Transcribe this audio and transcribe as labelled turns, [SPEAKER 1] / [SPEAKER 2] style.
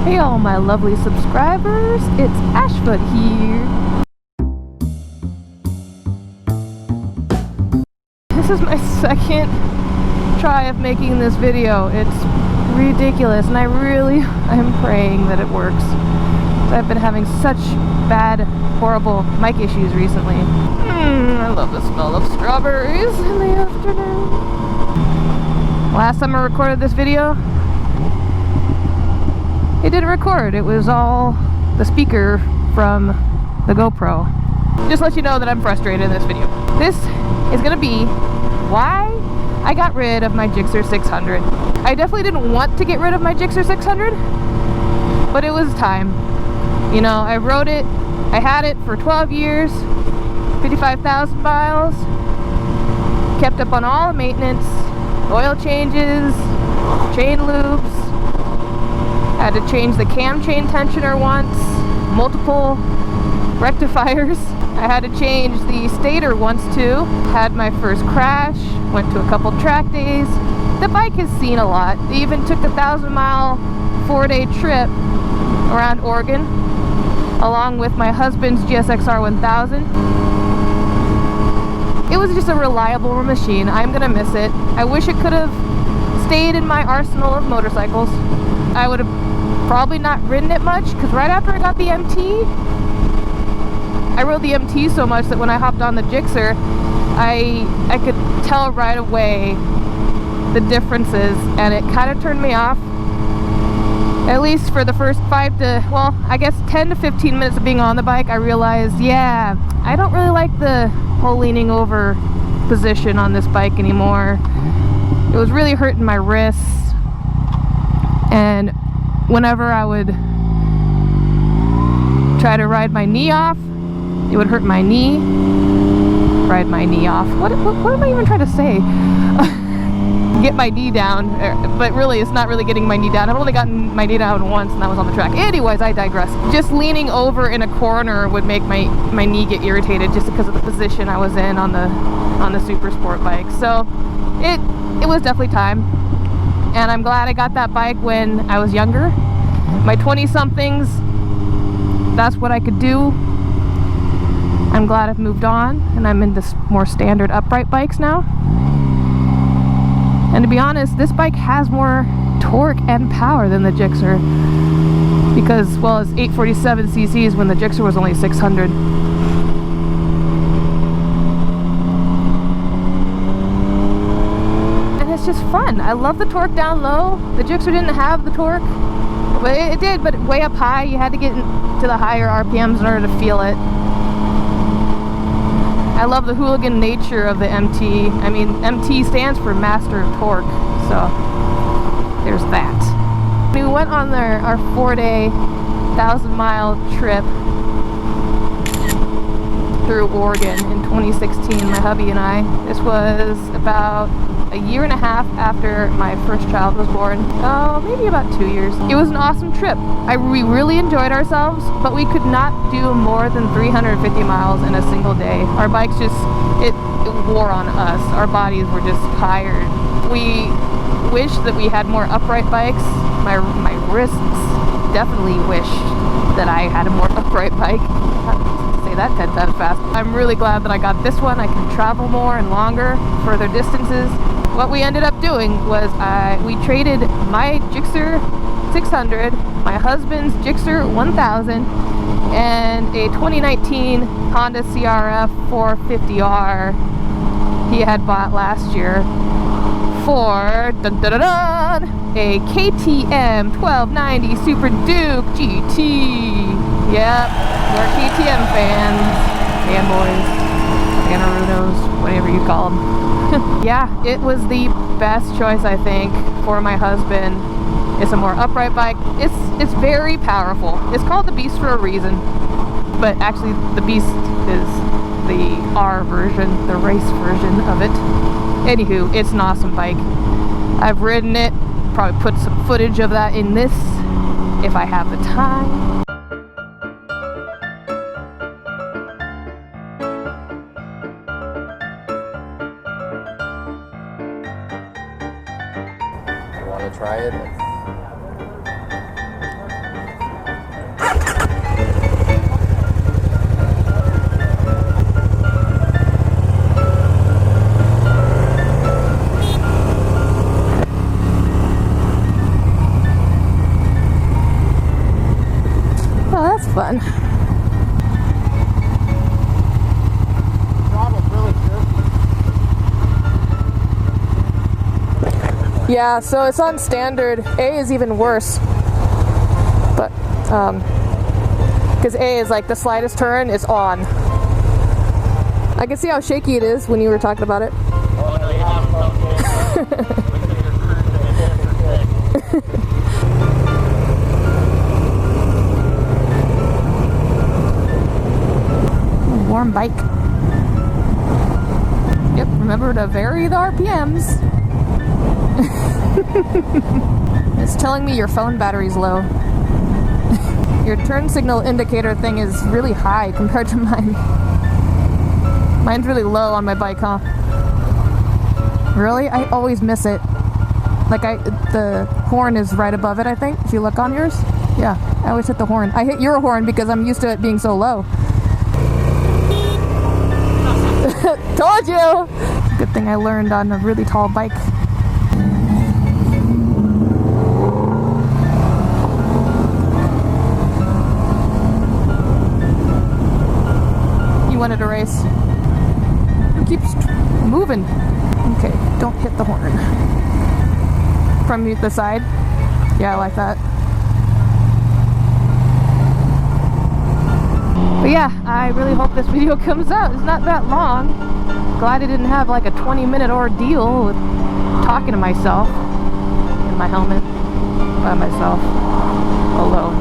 [SPEAKER 1] Hey all my lovely subscribers, it's Ashfoot here. This is my second try of making this video. It's ridiculous and I am praying that it works. I've been having such bad, horrible mic issues recently. I love the smell of strawberries in the afternoon. Last time I recorded this video, it didn't record. It was all the speaker from the GoPro. Just let you know that I'm frustrated in this video. This is gonna be why I got rid of my GSXR 600. I definitely didn't want to get rid of my GSXR 600, but it was time. You know, I rode it, I had it for 12 years, 55,000 miles, kept up on all the maintenance, oil changes, chain loops, had to change the cam chain tensioner once, multiple rectifiers. I had to change the stator once too. Had my first crash, went to a couple track days. The bike has seen a lot. They even took a 1,000-mile 4-day trip around Oregon, along with my husband's GSXR 1000. It was just a reliable machine. I'm gonna miss it. I wish it could have stayed in my arsenal of motorcycles. I would have probably not ridden it much, because right after I got the MT, I rode the MT so much that when I hopped on the GSXR, I could tell right away the differences, and it kind of turned me off. At least for the first 10 to 15 minutes of being on the bike, I realized, yeah, I don't really like the whole leaning over position on this bike anymore. It was really hurting my wrists, and whenever I would try to ride my knee off, it would hurt my knee. Ride my knee off. What am I even trying to say? Get my knee down, but really it's not really getting my knee down. I've only gotten my knee down once, and that was on the track. Anyways, I digress. Just leaning over in a corner would make my knee get irritated just because of the position I was in on the super sport bike. So it was definitely time, and I'm glad I got that bike when I was younger. My 20-somethings, that's what I could do. I'm glad I've moved on and I'm into more standard upright bikes now. And to be honest, this bike has more torque and power than the GSXR, because, well, it's 847 cc's when the GSXR was only 600. And it's just fun. I love the torque down low. The GSXR didn't have the torque, but it did, but way up high, you had to get to the higher RPMs in order to feel it. I love the hooligan nature of the MT. I mean, MT stands for Master of Torque, so there's that. We went on our 4-day, 1,000-mile trip through Oregon in 2016, my hubby and I. This was about a year and a half after my first child was born. Oh, maybe about 2 years. It was an awesome trip. We really enjoyed ourselves, but we could not do more than 350 miles in a single day. Our bikes just, it wore on us. Our bodies were just tired. We wished that we had more upright bikes. My wrists definitely wished that I had a more upright bike. Say that 10 times fast. I'm really glad that I got this one. I can travel more and longer, further distances. What we ended up doing was we traded my GSXR 600, my husband's GSXR 1000, and a 2019 Honda CRF 450R he had bought last year for a KTM 1290 Super Duke GT. Yep, we're KTM fans, fanboys, fanarudos, whatever you call them. Yeah, it was the best choice, I think, for my husband. It's a more upright bike. It's very powerful. It's called the Beast for a reason, but actually the Beast is the R version, the race version of it. Anywho, it's an awesome bike. I've ridden it. Probably put some footage of that in this if I have the time.
[SPEAKER 2] Want to try it?
[SPEAKER 1] fun. Yeah, so it's on standard. A is even worse. But, because A is like the slightest turn is on. I can see how shaky it is when you were talking about it.
[SPEAKER 2] Oh, no, you have
[SPEAKER 1] warm bike. Yep, remember to vary the RPMs. It's telling me your phone battery's low. Your turn signal indicator thing is really high compared to mine. Mine's really low on my bike, huh? Really? I always miss it. Like the horn is right above it, I think, if you look on yours. Yeah, I always hit the horn. I hit your horn because I'm used to it being so low. Told you! Good thing I learned on a really tall bike. You wanted to race. It keeps moving. Okay, don't hit the horn. From the side? Yeah, I like that. But yeah, I really hope this video comes out. It's not that long. Glad I didn't have like a 20-minute ordeal with talking to myself in my helmet by myself alone.